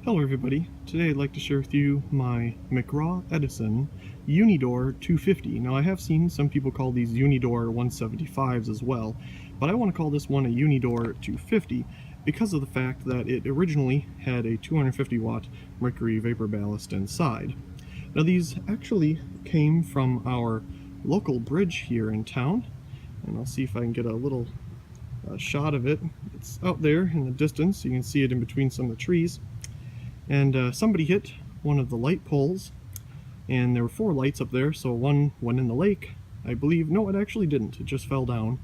Hello everybody, today I'd like to share with you my McGraw Edison Unidor 250. Now I have seen some people call these Unidor 175s as well, but I want to call this one a Unidor 250 because of the fact that it originally had a 250 watt mercury vapor ballast inside. Now these actually came from our local bridge here in town, and I'll see if I can get a little shot of it. It's out there in the distance, you can see it in between some of the trees. And somebody hit one of the light poles, and there were 4 lights up there, so one went in the lake, I believe. No, it actually didn't. It just fell down,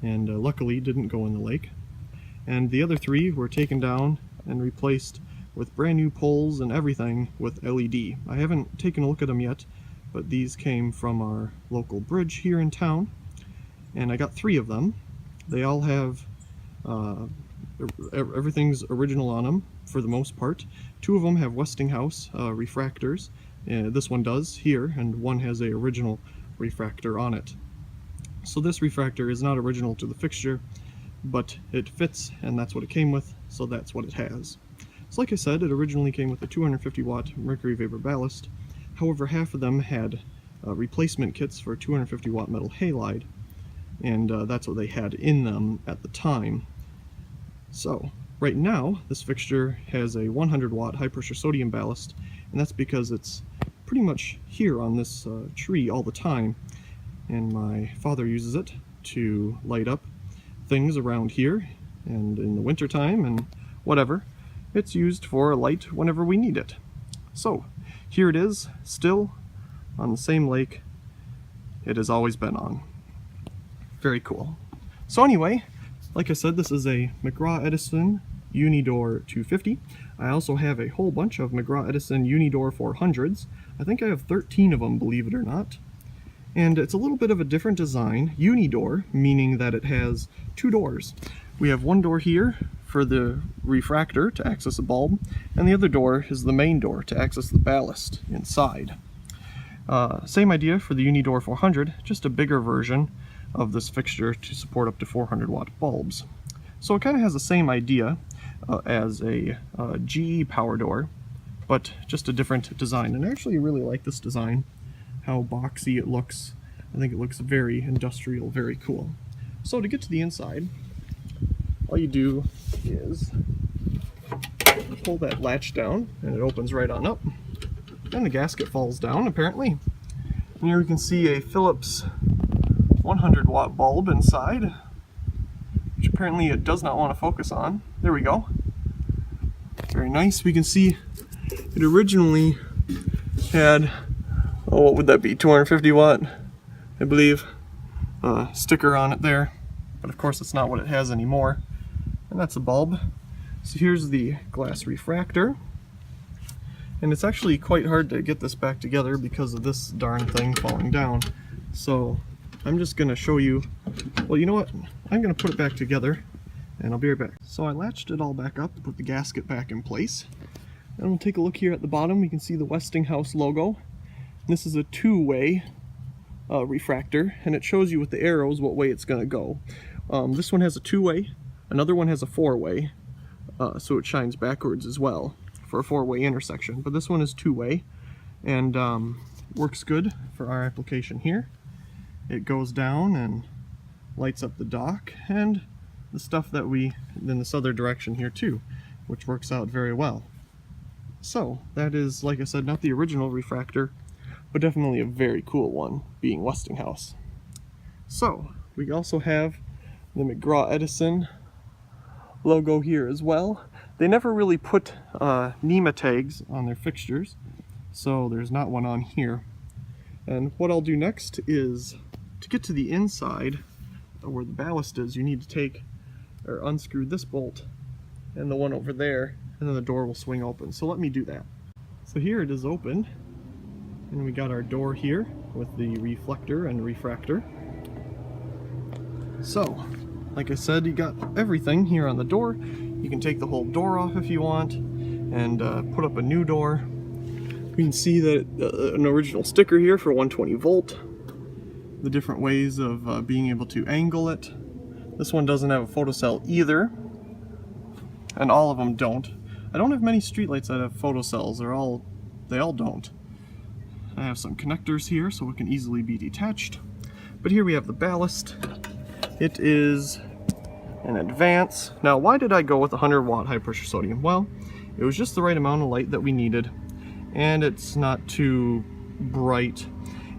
and luckily didn't go in the lake. And the other 3 were taken down and replaced with brand new poles and everything with LED. I haven't taken a look at them yet, but these came from our local bridge here in town, and I got 3 of them. They all have everything's original on them for the most part. 2 of them have Westinghouse refractors. This one does here, and one has a original refractor on it. So this refractor is not original to the fixture, but it fits, and that's what it came with, so that's what it has. So like I said, it originally came with a 250 watt mercury vapor ballast. However, half of them had replacement kits for 250 watt metal halide, and that's what they had in them at the time. So right now this fixture has a 100 watt high pressure sodium ballast, and that's because it's pretty much here on this tree all the time, and my father uses it to light up things around here, and in the winter time and whatever, it's used for light whenever we need it. So here it is, still on the same lake it has always been on. Very cool. So anyway, like I said, this is a McGraw Edison Unidor 250. I also have a whole bunch of McGraw Edison Unidor 400s. I think I have 13 of them, believe it or not. And it's a little bit of a different design. Unidor, meaning that it has 2 doors. We have one door here for the refractor to access a bulb, and the other door is the main door to access the ballast inside. Same idea for the Unidor 400, just a bigger version of this fixture to support up to 400 watt bulbs. So it kind of has the same idea as a GE power door, but just a different design. And I actually really like this design, how boxy it looks. I think it looks very industrial, very cool. So to get to the inside, all you do is pull that latch down and it opens right on up. And the gasket falls down apparently. And here we can see a Philips 100 watt bulb inside, which apparently it does not want to focus on. There we go. Very nice. We can see it originally had, oh, what would that be, 250 watt, I believe, sticker on it there. But of course it's not what it has anymore. And that's a bulb. So here's the glass refractor. And it's actually quite hard to get this back together because of this darn thing falling down. So I'm just going to show you, well, you know what, I'm going to put it back together and I'll be right back. So I latched it all back up to put the gasket back in place. And we'll take a look here at the bottom. You can see the Westinghouse logo. This is a 2-way refractor, and it shows you with the arrows what way it's going to go. This one has a 2-way, another one has a 4-way, so it shines backwards as well for a 4-way intersection. But this one is 2-way, and works good for our application here. It goes down and lights up the dock and the stuff that we, in this other direction here too, which works out very well. So that is, like I said, not the original refractor, but definitely a very cool one, being Westinghouse. So we also have the McGraw Edison logo here as well. They never really put NEMA tags on their fixtures, so there's not one on here. And what I'll do next is, to get to the inside where the ballast is, you need to take or unscrew this bolt and the one over there, and then the door will swing open. So let me do that. So here it is open, and we got our door here with the reflector and refractor. So, like I said, you got everything here on the door. You can take the whole door off if you want and put up a new door. You can see that an original sticker here for 120 volt. The different ways of being able to angle it. This one doesn't have a photocell either, and all of them don't. I don't have many streetlights that have photocells. They all don't. I have some connectors here so it can easily be detached. But here we have the ballast. It is an advance. Now, why did I go with 100 watt high pressure sodium? Well, it was just the right amount of light that we needed, and it's not too bright.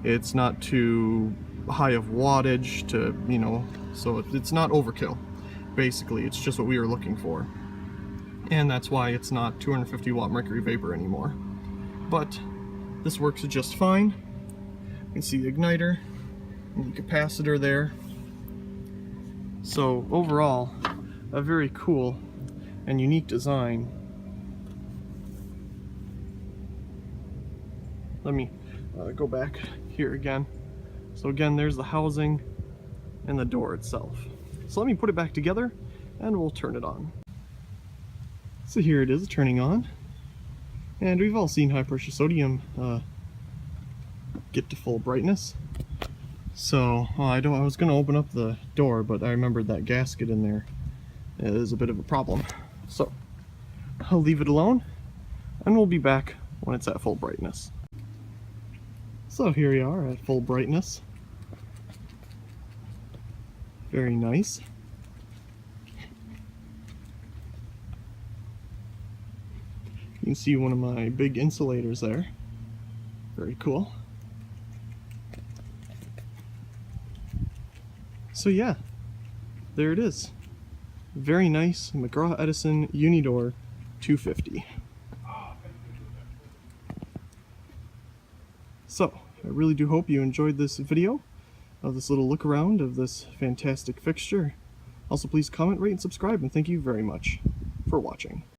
It's not too high of wattage to, you know, so it's not overkill. Basically, it's just what we were looking for. And that's why it's not 250 watt mercury vapor anymore. But this works just fine. You can see the igniter and the capacitor there. So overall, a very cool and unique design. Let me go back here again. So again, there's the housing and the door itself. So let me put it back together and we'll turn it on. So here it is turning on. And we've all seen high pressure sodium get to full brightness. So I was going to open up the door, but I remembered that gasket in there is a bit of a problem. So I'll leave it alone and we'll be back when it's at full brightness. So here we are at full brightness. Very nice. You can see one of my big insulators there. Very cool. So yeah, there it is. Very nice McGraw Edison Unidor 250. So, I really do hope you enjoyed this video of this little look around of this fantastic fixture. Also, please comment, rate, and subscribe, and thank you very much for watching.